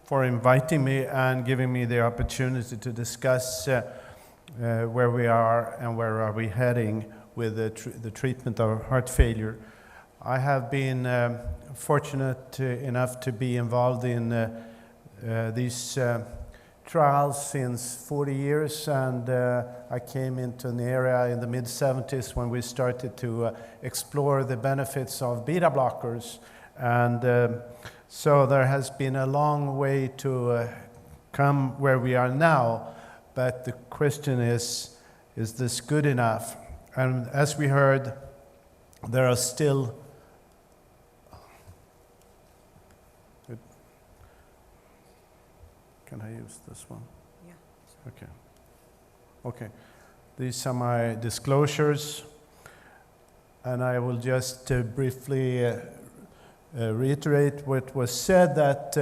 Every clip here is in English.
for inviting me and giving me the opportunity to discuss where we are and where are we heading with the treatment of heart failure. I have been fortunate enough to be involved in these trials since 40 years, and I came into an area in the mid-70s when we started to explore the benefits of beta blockers, and so there has been a long way to come where we are now, but the question is this good enough? And as we heard, there are still Can I use this one? Yeah. Okay. Okay. These are my disclosures, and I will just briefly reiterate what was said, that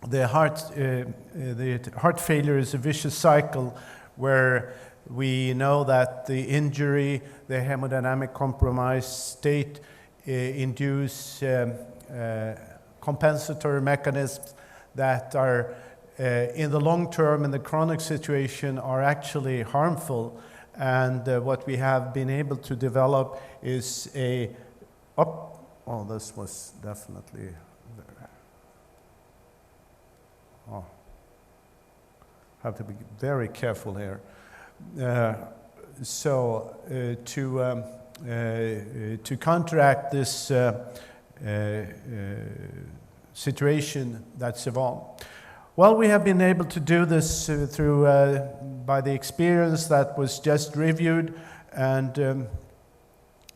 the heart failure is a vicious cycle where we know that the injury, the hemodynamic compromised state induce compensatory mechanisms that are in the long term, in the chronic situation, are actually harmful. And what we have been able to develop is this was definitely there. Oh, have to be very careful here. To counteract this situation that's evolved. Well, we have been able to do this through by the experience that was just reviewed, and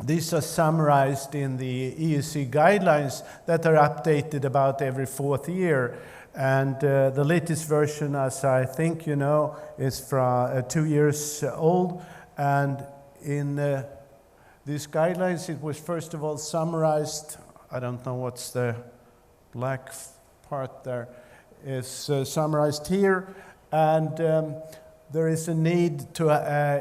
these are summarized in the ESC guidelines that are updated about every 4th year. And the latest version, as I think you know, is from 2 years old. And in these guidelines, it was first of all summarized. I don't know what's the black part there, is summarized here, and there is a need to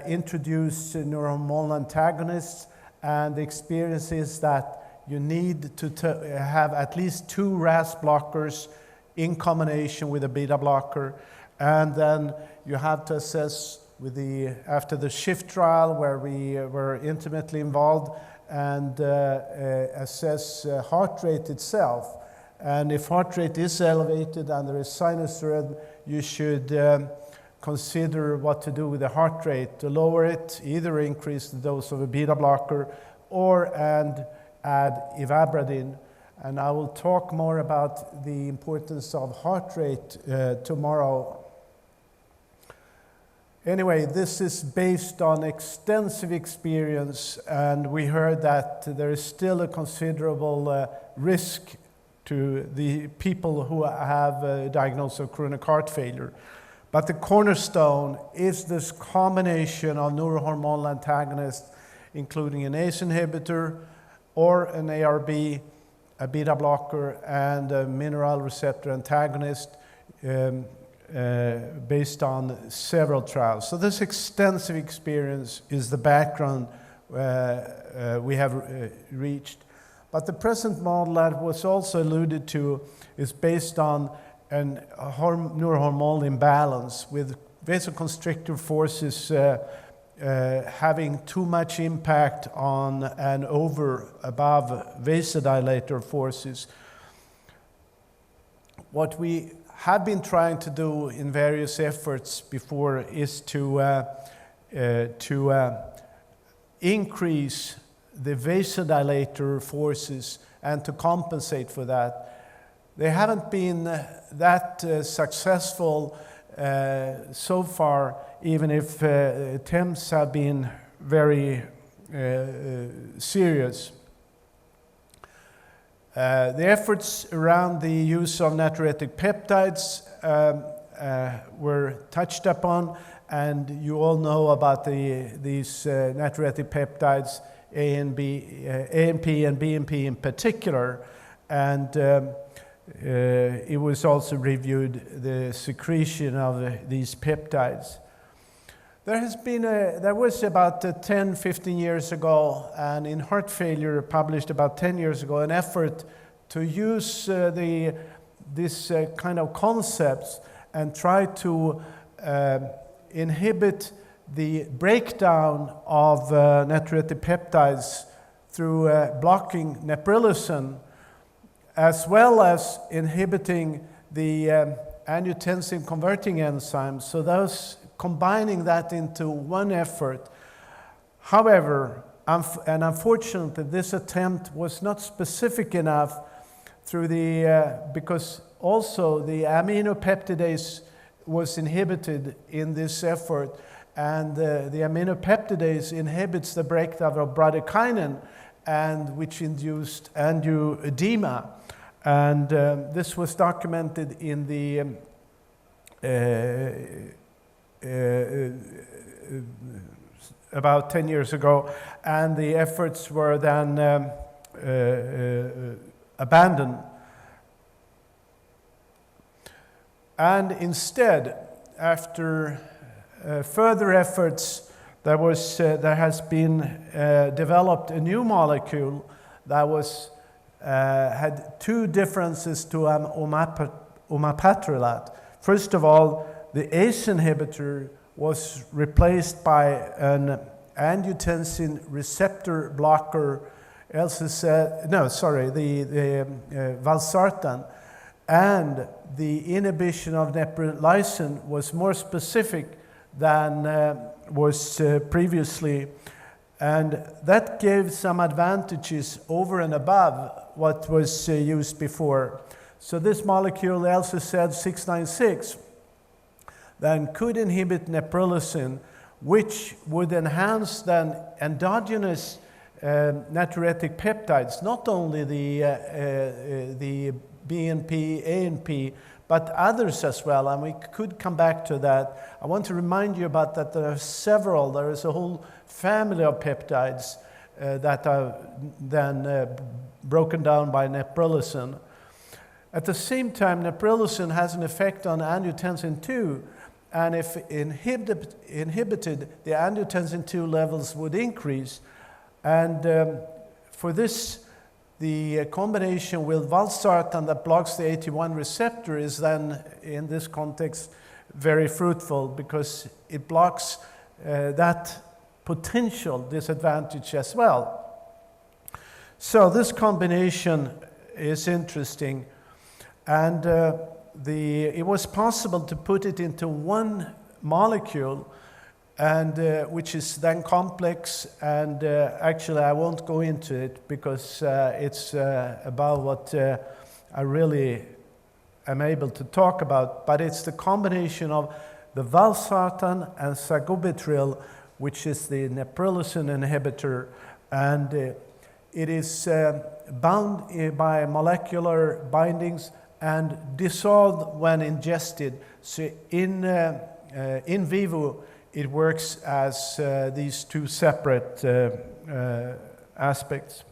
introduce neurohumoral antagonists, and the experience is that you need to have at least 2 RAS blockers in combination with a beta blocker, and then you have to assess with after the SHIFT trial, where we were intimately involved, and assess heart rate itself. And if heart rate is elevated and there is sinus rhythm, you should consider what to do with the heart rate to lower it, either increase the dose of a beta blocker and add ivabradine. And I will talk more about the importance of heart rate tomorrow. Anyway, this is based on extensive experience, and we heard that there is still a considerable risk to the people who have a diagnosis of chronic heart failure. But the cornerstone is this combination of neurohormonal antagonists, including an ACE inhibitor or an ARB, a beta blocker, and a mineral receptor antagonist based on several trials. So this extensive experience is the background we have reached. But the present model that was also alluded to is based on a neurohormonal imbalance, with vasoconstrictor forces having too much impact on and above vasodilator forces. What we have been trying to do in various efforts before is to increase the vasodilator forces and to compensate for that. They haven't been that successful so far, even if attempts have been very serious. The efforts around the use of natriuretic peptides were touched upon, and you all know about these natriuretic peptides, ANP and BNP in particular, and it was also reviewed the secretion of these peptides. There was about 10, 15 years ago, and in heart failure published about 10 years ago, an effort to use the these kind of concepts and try to inhibit the breakdown of natriuretic peptides through blocking Neprilysin, as well as inhibiting the angiotensin converting enzymes. So those combining that into one effort. However, and unfortunately, this attempt was not specific enough through the because also the aminopeptidase was inhibited in this effort, and the aminopeptidase inhibits the breakdown of bradykinin, and which induced angioedema. And this was documented in the about 10 years ago, and the efforts were then abandoned. And instead, after further efforts, there has been developed a new molecule that was had two differences to Omapatrilat. First of all, the ACE inhibitor was replaced by an angiotensin receptor blocker, valsartan, and the inhibition of Neprilysin was more specific than was previously, and that gave some advantages over and above what was used before. So this molecule, LCZ696, then could inhibit Neprilysin, which would enhance then endogenous natriuretic peptides, not only the BNP, ANP, but others as well, and we could come back to that. I want to remind you about that there are several, there is a whole family of peptides that are then broken down by Neprilysin. At the same time, Neprilysin has an effect on angiotensin II, and if inhibited, the angiotensin II levels would increase. And for this, the combination with valsartan that blocks the AT1 receptor is then, in this context, very fruitful because it blocks that potential disadvantage as well. So this combination is interesting, and it was possible to put it into one molecule, and which is then complex, and actually I won't go into it because it's about what I really am able to talk about, but it's the combination of the valsartan and sacubitril, which is the Neprilysin inhibitor, and it is bound by molecular bindings and dissolved when ingested. So in vivo, it works as these two separate aspects.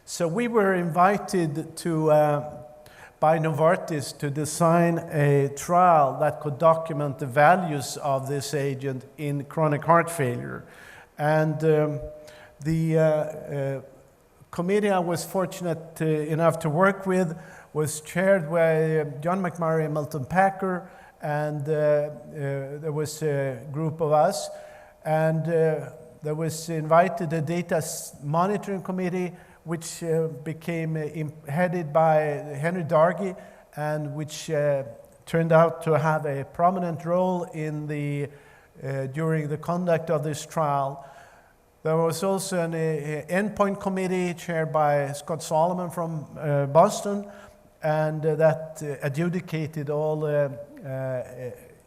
So we were invited by Novartis to design a trial that could document the values of this agent in chronic heart failure. And the committee I was fortunate enough to work with was chaired by John McMurray and Milton Packer, and there was a group of us, and there was invited a data monitoring committee, which became headed by Henry Dargy, and which turned out to have a prominent role in during the conduct of this trial. There was also an endpoint committee chaired by Scott Solomon from Boston, and that adjudicated all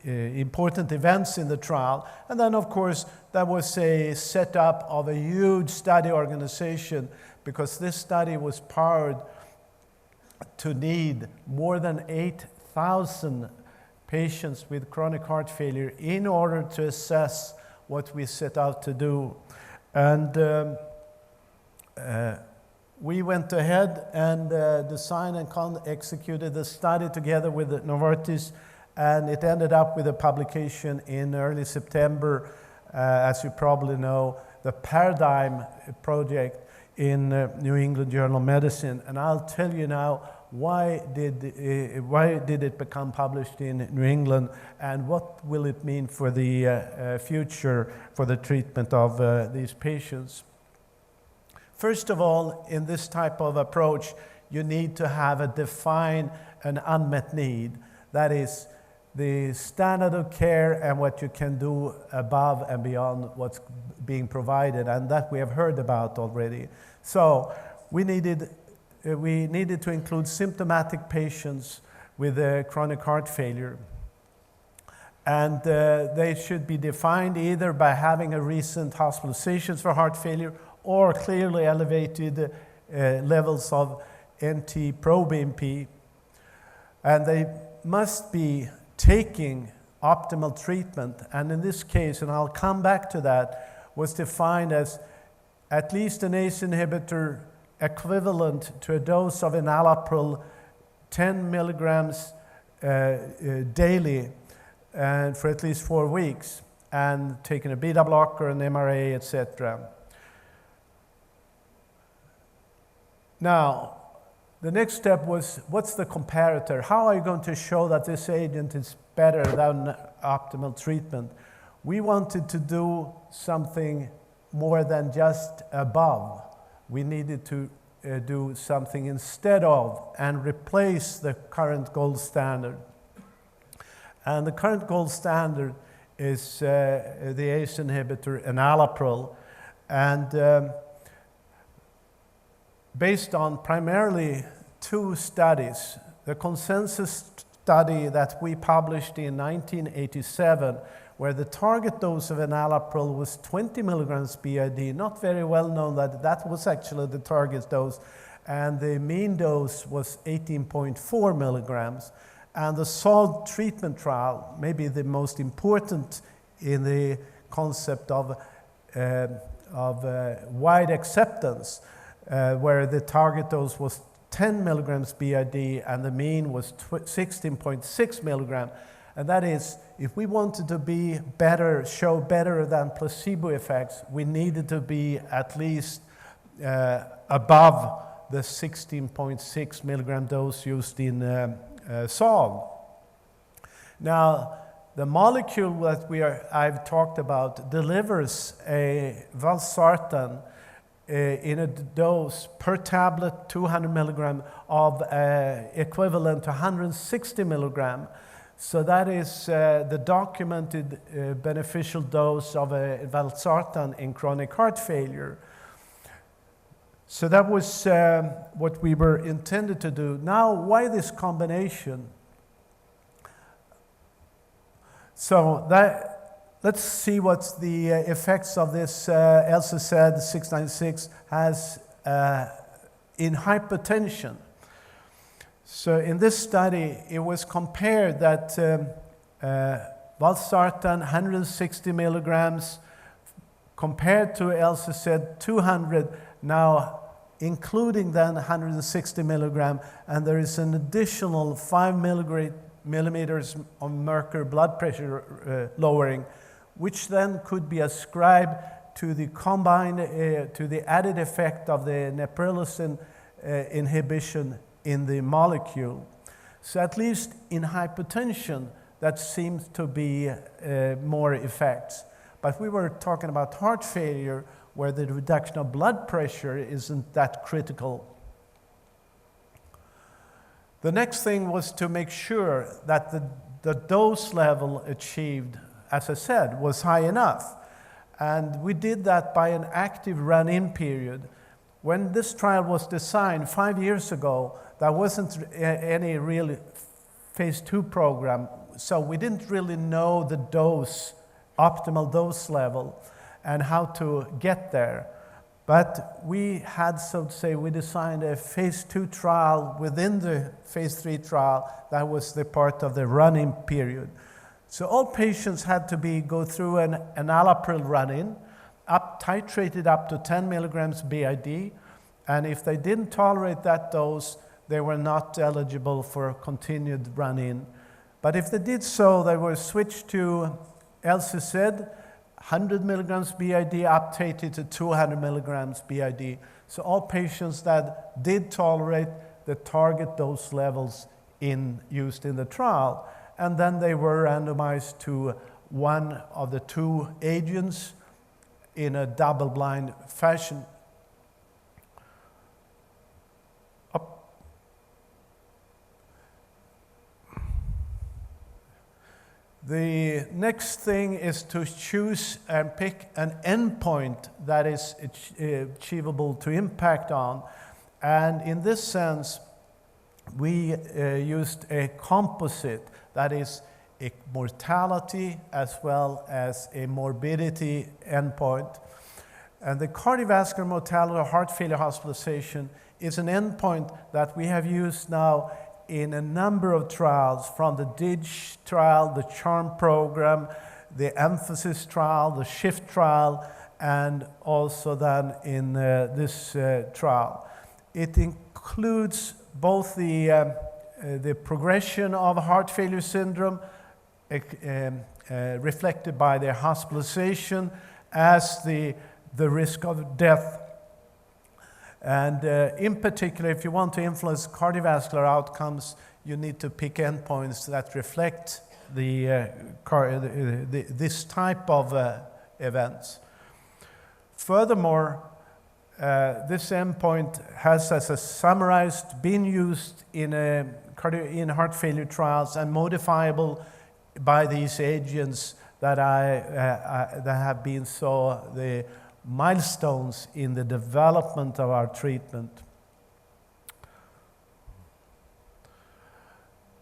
important events in the trial. And then, of course, there was a setup of a huge study organization, because this study was powered to need more than 8,000 patients with chronic heart failure in order to assess what we set out to do. And we went ahead and designed and executed the study together with Novartis, and it ended up with a publication in early September, as you probably know, the Paradigm project in New England Journal of Medicine. And I'll tell you now why did it become published in New England, and what will it mean for the future for the treatment of these patients? First of all, in this type of approach, you need to have a defined and unmet need. That is the standard of care and what you can do above and beyond what's being provided, and that we have heard about already. So we needed to include symptomatic patients with chronic heart failure. And they should be defined either by having a recent hospitalizations for heart failure or clearly elevated levels of NT-proBNP. And they must be taking optimal treatment. And in this case, and I'll come back to that, was defined as at least an ACE inhibitor equivalent to a dose of enalapril 10 milligrams daily and for at least 4 weeks, and taking a beta blocker, an MRA, etc. Now, the next step was, what's the comparator? How are you going to show that this agent is better than optimal treatment? We wanted to do something more than just above. We needed to do something instead of and replace the current gold standard. And the current gold standard is the ACE inhibitor enalapril. And based on primarily 2 studies. The consensus study that we published in 1987, where the target dose of enalapril was 20 milligrams BID, not very well known that that was actually the target dose, and the mean dose was 18.4 milligrams. And the SOLVE treatment trial, maybe the most important in the concept of wide acceptance, where the target dose was 10 milligrams BID and the mean was 16.6 milligram. And that is, if we wanted to be better, show better than placebo effects, we needed to be at least above the 16.6 milligram dose used in SOLVE. Now, the molecule that I've talked about delivers a valsartan in a dose per tablet, 200 milligram of equivalent to 160 milligram. So that is the documented beneficial dose of a valsartan in chronic heart failure. So that was what we were intended to do. Now, why this combination? So let's see what the effects of this LCZ 696 has in hypertension. So in this study, it was compared that valsartan 160 milligrams compared to LCZ 200, now including then 160 milligram, and there is an additional 5 millimeters of mercury blood pressure lowering, which then could be ascribed to the combined, to the added effect of the Neprilysin inhibition in the molecule. So at least in hypertension, that seems to be more effects. But we were talking about heart failure, where the reduction of blood pressure isn't that critical. The next thing was to make sure that the dose level achieved, as I said, was high enough. And we did that by an active run-in period. When this trial was designed 5 years ago, there wasn't any real phase 2 program, so we didn't really know the dose, optimal dose level, and how to get there. But we had, so to say, we designed a phase 2 trial within the phase 3 trial that was the part of the run-in period. So all patients had to go through an enalapril run-in, titrated up to 10 milligrams BID, and if they didn't tolerate that dose, they were not eligible for continued run-in. But if they did so, they were switched to LCZ, 100 milligrams BID, updated to 200 milligrams BID. So all patients that did tolerate the target dose levels used in the trial, and then they were randomized to one of the two agents in a double-blind fashion. The next thing is to choose and pick an endpoint that is achievable to impact on. And in this sense, we used a composite that is a mortality as well as a morbidity endpoint. And the cardiovascular mortality or heart failure hospitalization is an endpoint that we have used now in a number of trials, from the DIDGE trial, the CHARM program, the EMPhASIS trial, the SHIFT trial, and also then in this trial. It includes both the progression of heart failure syndrome reflected by their hospitalization as the risk of death. And in particular, if you want to influence cardiovascular outcomes, you need to pick endpoints that reflect this type of events. Furthermore, this endpoint has, as a summarized, been used in heart failure trials and modifiable by these agents that have been the milestones in the development of our treatment.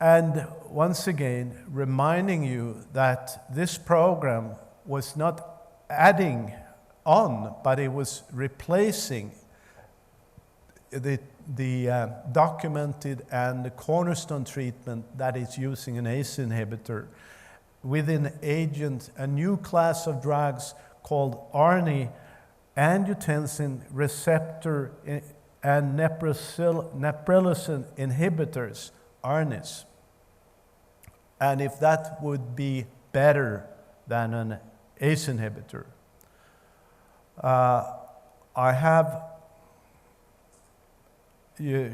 And once again, reminding you that this program was not adding on, but it was replacing the documented and the cornerstone treatment that is using an ACE inhibitor with an agent, a new class of drugs called ARNI, Angiotensin receptor and Neprilysin inhibitors, ARNIs. And if that would be better than an ACE inhibitor. I have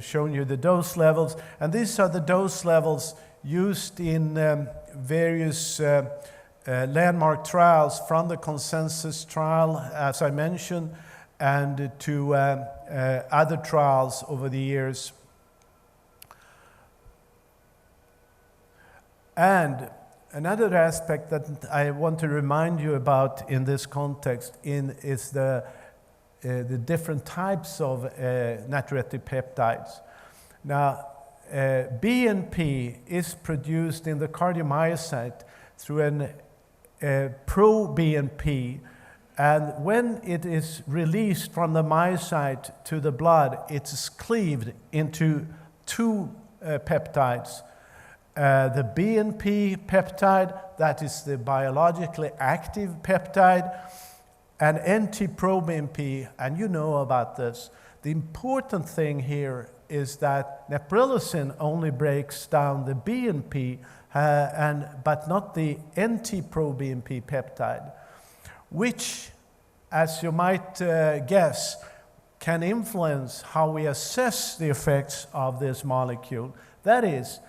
shown you the dose levels, and these are the dose levels used in various landmark trials, from the consensus trial, as I mentioned, and to other trials over the years. And another aspect that I want to remind you about in this context is the different types of natriuretic peptides. Now, BNP is produced in the cardiomyocyte through an pro-BNP, and when it is released from the myocyte to the blood, it's cleaved into two peptides. The BNP peptide, that is the biologically active peptide, and NT-proBNP, and you know about this. The important thing here is that Neprilysin only breaks down the BNP, but not the NT-proBNP peptide, which, as you might guess, can influence how we assess the effects of this molecule. That is,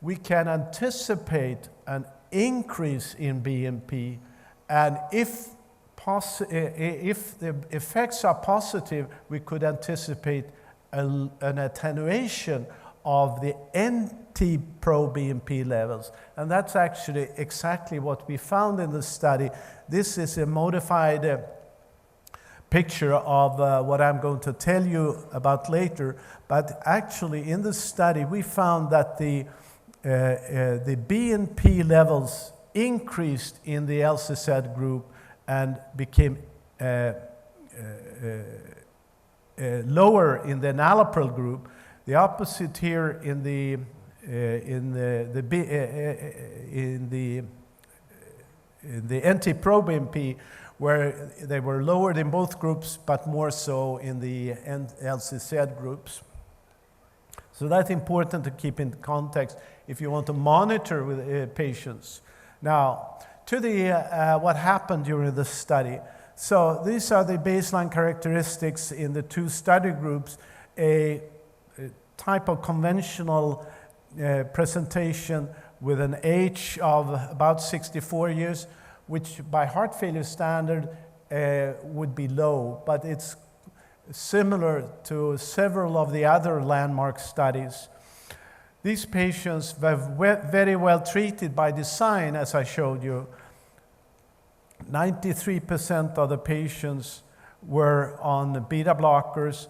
we can anticipate an increase in BNP, and if the effects are positive, we could anticipate an attenuation of the NT-proBNP levels. And that's actually exactly what we found in the study. This is a modified picture of what I'm going to tell you about later. But actually, in the study, we found that the BNP levels increased in the LCZ group and became lower in the enalapril group. The opposite here in the NT-proBNP, where they were lowered in both groups, but more so in the LCZ groups. So that's important to keep in context if you want to monitor with patients. Now, to what happened during the study. So these are the baseline characteristics in the two study groups. A type of conventional presentation with an age of about 64 years, which by heart failure standard would be low, but it's similar to several of the other landmark studies. These patients were very well treated by design, as I showed you. 93% of the patients were on beta blockers,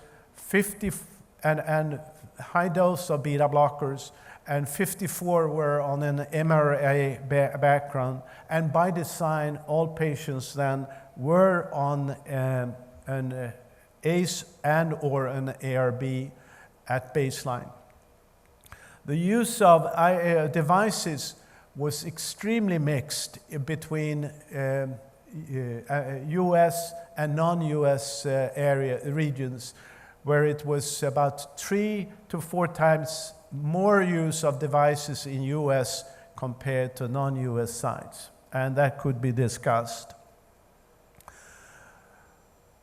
and high dose of beta blockers, and 54 were on an MRA background. And by design, all patients then were on an ACE and or an ARB at baseline. The use of devices was extremely mixed between US and non-US regions, where it was about 3 to 4 times more use of devices in US compared to non-US sites, and that could be discussed.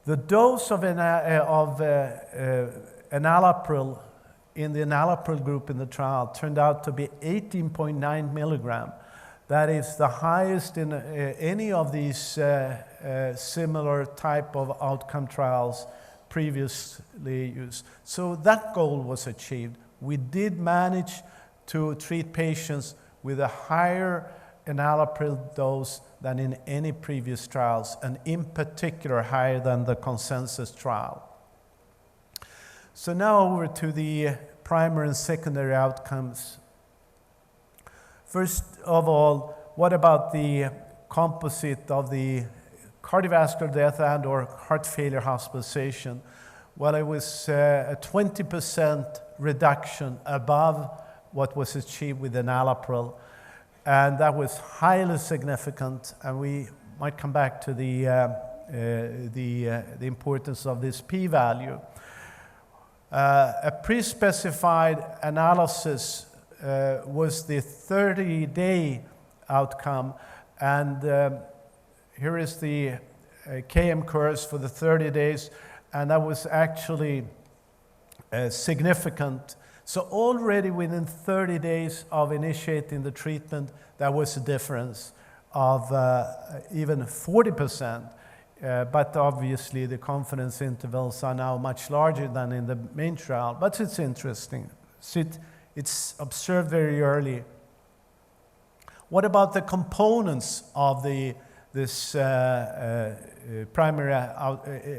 The dose of enalapril in the enalapril group in the trial turned out to be 18.9 milligram. That is the highest in any of these similar type of outcome trials previously used. So that goal was achieved. We did manage to treat patients with a higher enalapril dose than in any previous trials, and in particular higher than the consensus trial. So now over to the primary and secondary outcomes. First of all, what about the composite of the cardiovascular death and or heart failure hospitalization? Well, it was a 20% reduction above what was achieved with enalapril, and that was highly significant, and we might come back to the importance of this p-value. A pre-specified analysis was the 30-day outcome, and here is the KM curves for the 30 days, and that was actually significant. So already within 30 days of initiating the treatment, there was a difference of even 40%. But obviously the confidence intervals are now much larger than in the main trial, but it's interesting. So it's observed very early. What about the components of this primary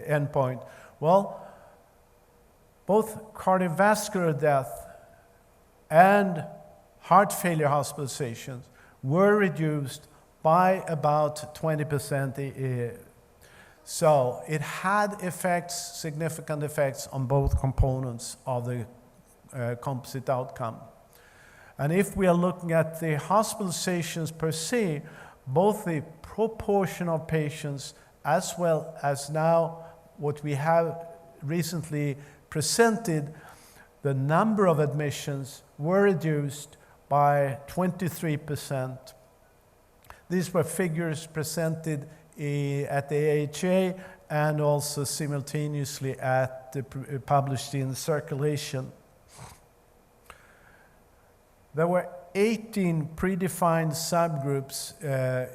endpoint? Well, both cardiovascular death and heart failure hospitalizations were reduced by about 20%. So it had effects, significant effects on both components of the composite outcome. And if we are looking at the hospitalizations per se, both the proportion of patients as well as now what we have recently presented, the number of admissions were reduced by 23%. These were figures presented at the AHA and also simultaneously published in Circulation. There were 18 predefined subgroups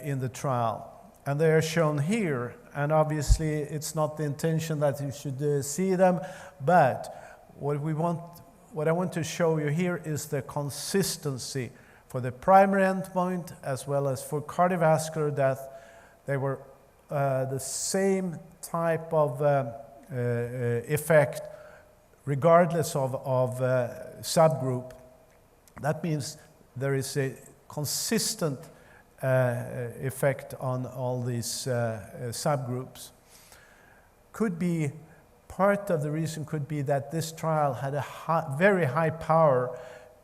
in the trial, and they are shown here. And obviously, it's not the intention that you should see them, but what I want to show you here is the consistency for the primary endpoint as well as for cardiovascular death. They were the same type of effect regardless of subgroup. That means there is a consistent effect on all these subgroups. Could be part of the reason could be that this trial had a very high power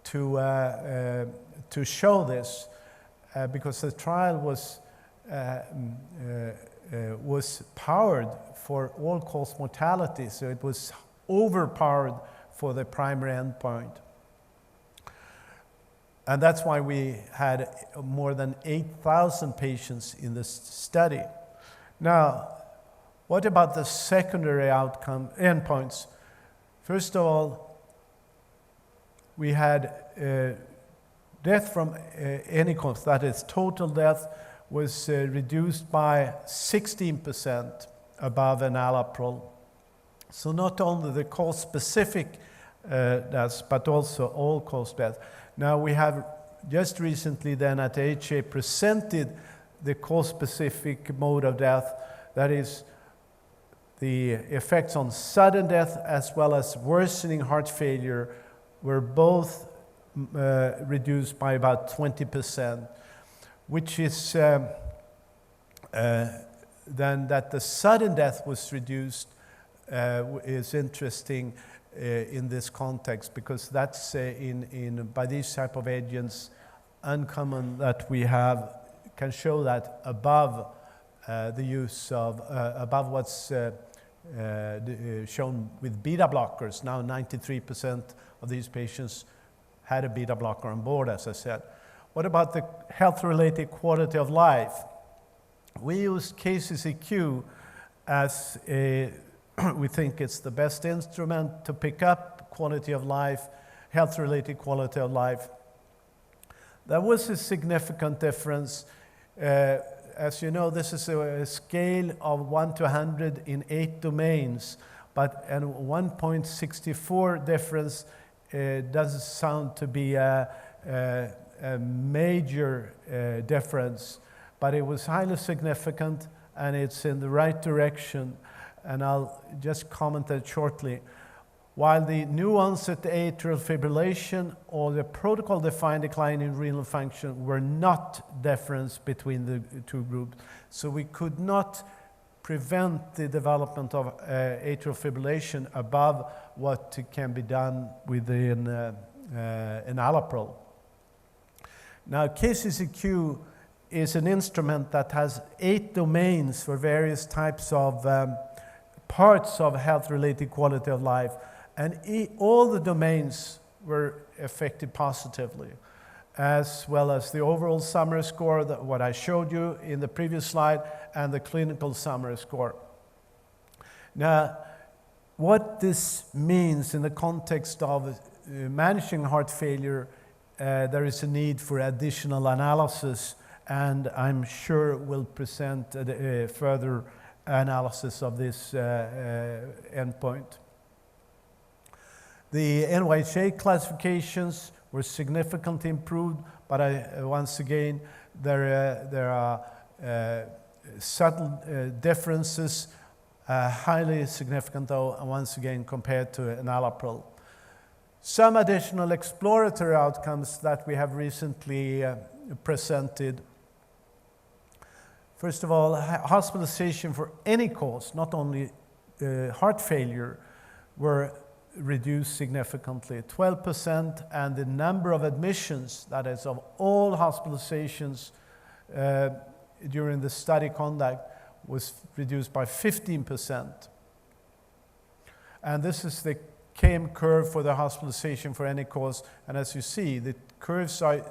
to show this, because the trial was powered for all-cause mortality, so it was overpowered for the primary endpoint. And that's why we had more than 8,000 patients in this study. Now, what about the secondary outcome endpoints? First of all, we had death from any cause, that is total death, was reduced by 16% above enalapril. So not only the cause-specific deaths, but also all-cause death. Now we have just recently then at AHA presented the cause-specific mode of death, that is the effects on sudden death as well as worsening heart failure were both reduced by about 20%, which is then that the sudden death was reduced is interesting in this context, because that's by these type of agents uncommon that we can show that above the use of above what's shown with beta blockers. Now 93% of these patients had a beta blocker on board, as I said. What about the health-related quality of life? We use KCCQ as we think it's the best instrument to pick up quality of life, health-related quality of life. There was a significant difference. As you know, this is a scale of 1 to 100 in 8 domains, but a 1.64 difference doesn't sound to be a major difference, but it was highly significant and it's in the right direction, and I'll just comment it shortly. While the new onset atrial fibrillation or the protocol-defined decline in renal function were not difference between the two groups, so we could not prevent the development of atrial fibrillation above what can be done within enalapril. Now, KCCQ is an instrument that has 8 domains for various types of parts of health-related quality of life, and all the domains were affected positively, as well as the overall summary score, what I showed you in the previous slide, and the clinical summary score. Now, what this means in the context of managing heart failure, there is a need for additional analysis, and I'm sure we'll present further analysis of this endpoint. The NYHA classifications were significantly improved, but once again, there are subtle differences, highly significant though, once again, compared to enalapril. Some additional exploratory outcomes that we have recently presented. First of all, hospitalization for any cause, not only heart failure, were reduced significantly, 12%, and the number of admissions, that is of all hospitalizations during the study conduct, was reduced by 15%. And this is the KM curve for the hospitalization for any cause, and as you see, the curves are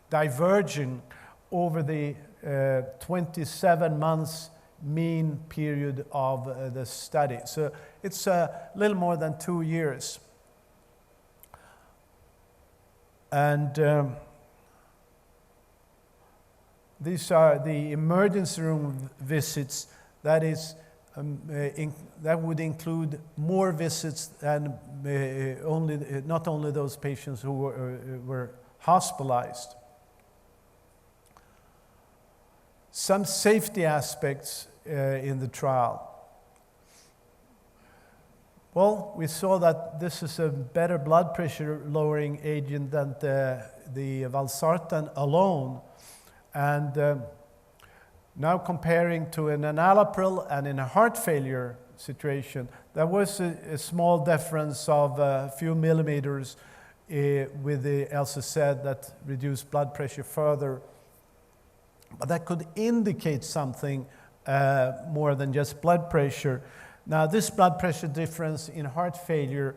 diverging over the 27 months mean period of the study. So it's a little more than 2 years. And these are the emergency room visits. That is, that would include more visits than not only those patients who were hospitalized. Some safety aspects in the trial. Well, we saw that this is a better blood pressure lowering agent than the valsartan alone. And now comparing to an enalapril and in a heart failure situation, there was a small difference of a few millimeters with the LCZ that reduced blood pressure further. But that could indicate something more than just blood pressure. Now, this blood pressure difference in heart failure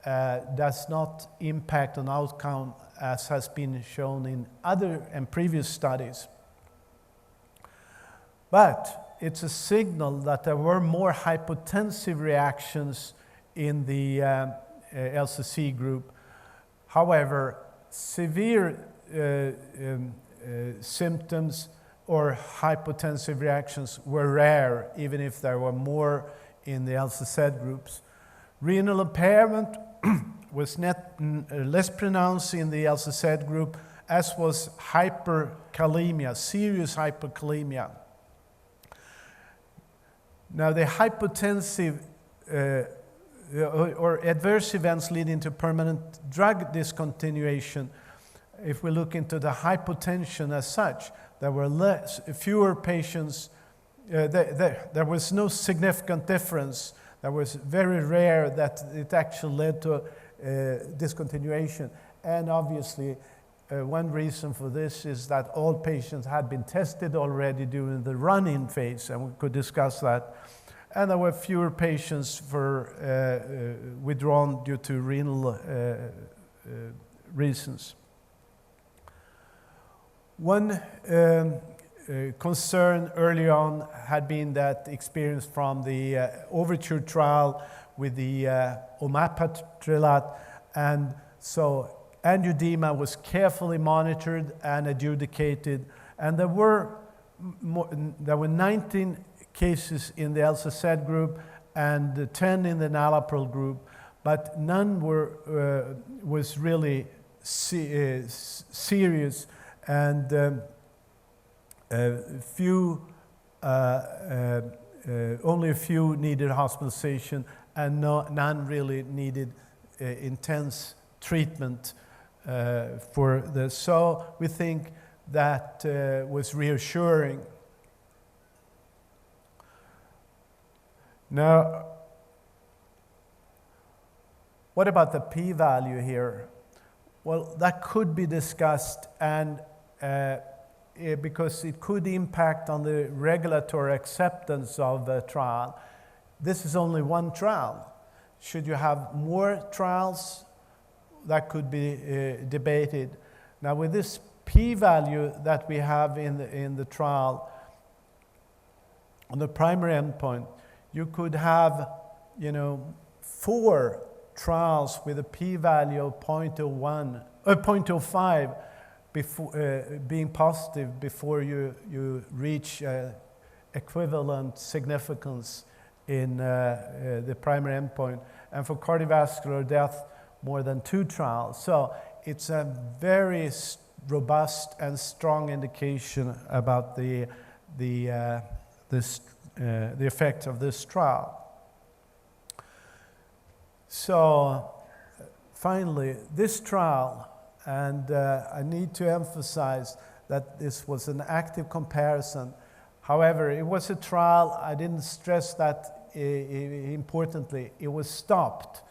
does not impact on outcome, as has been shown in other and previous studies. But it's a signal that there were more hypotensive reactions in the LCC group, However, severe symptoms or hypotensive reactions were rare, even if there were more in the LCZ groups. Renal impairment was less pronounced in the LCZ group, as was hyperkalemia, serious hyperkalemia. Now, the hypotensive or adverse events leading to permanent drug discontinuation, if we look into the hypotension as such, there were fewer patients, there was no significant difference. That was very rare that it actually led to discontinuation. And obviously, one reason for this is that all patients had been tested already during the run-in phase, and we could discuss that. And there were fewer patients withdrawn due to renal reasons. One concern early on had been that experience from the Overture trial with the Omapatrilat, and so angioedema was carefully monitored and adjudicated, and there were 19 cases in the LCZ group and 10 in the enalapril group, but none was really serious, and only a few needed hospitalization, and none really needed intense treatment for this. So we think that was reassuring. Now, what about the p-value here? Well, that could be discussed, and because it could impact on the regulatory acceptance of the trial. This is only one trial. Should you have more trials? That could be debated. Now, with this p-value that we have in the trial, on the primary endpoint, you could have, 4 trials with a p-value of 0.05 before being positive before you reach equivalent significance in the primary endpoint, and for cardiovascular death, more than 2 trials. So it's a very robust and strong indication about the effect of this trial. So finally, this trial, and I need to emphasize that this was an active comparison. However, it was a trial, I didn't stress that importantly, it was stopped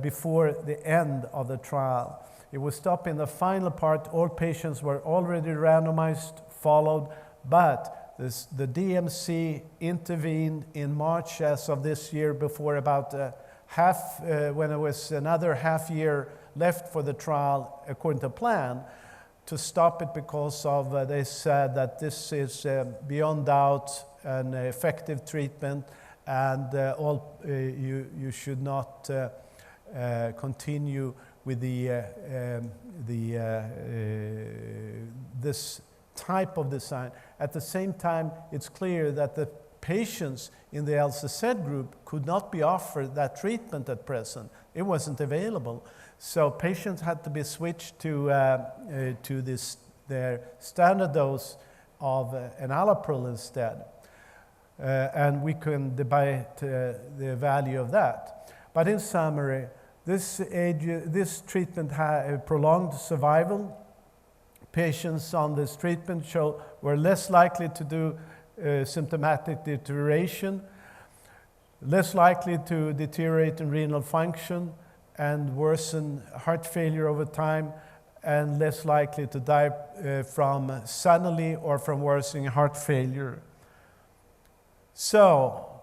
before the end of the trial. It was stopped in the final part. All patients were already randomized, followed, but the DMC intervened in March as of this year before about when it was another half year left for the trial according to plan, to stop it because of they said that this is beyond doubt an effective treatment, and you should not continue with this type of design. At the same time, it's clear that the patients in the LCZ group could not be offered that treatment at present. It wasn't available. So patients had to be switched to their standard dose of enalapril instead. And we can debate the value of that. But in summary, this treatment had a prolonged survival. Patients on this treatment were less likely to do symptomatic deterioration, less likely to deteriorate in renal function and worsen heart failure over time, and less likely to die from suddenly or from worsening heart failure. So,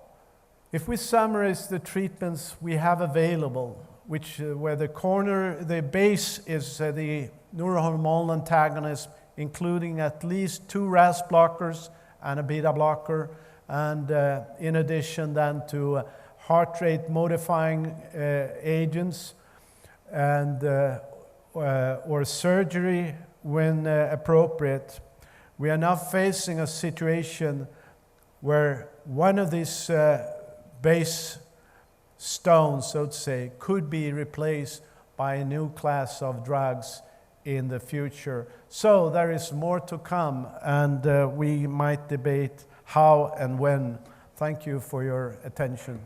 if we summarize the treatments we have available, where the base is the neurohumoral antagonist, including at least 2 RAS blockers and a beta blocker, and in addition then to heart rate modifying agents, and or surgery when appropriate. We are now facing a situation where one of these base stones, so to say, could be replaced by a new class of drugs in the future. So there is more to come, and we might debate how and when. Thank you for your attention.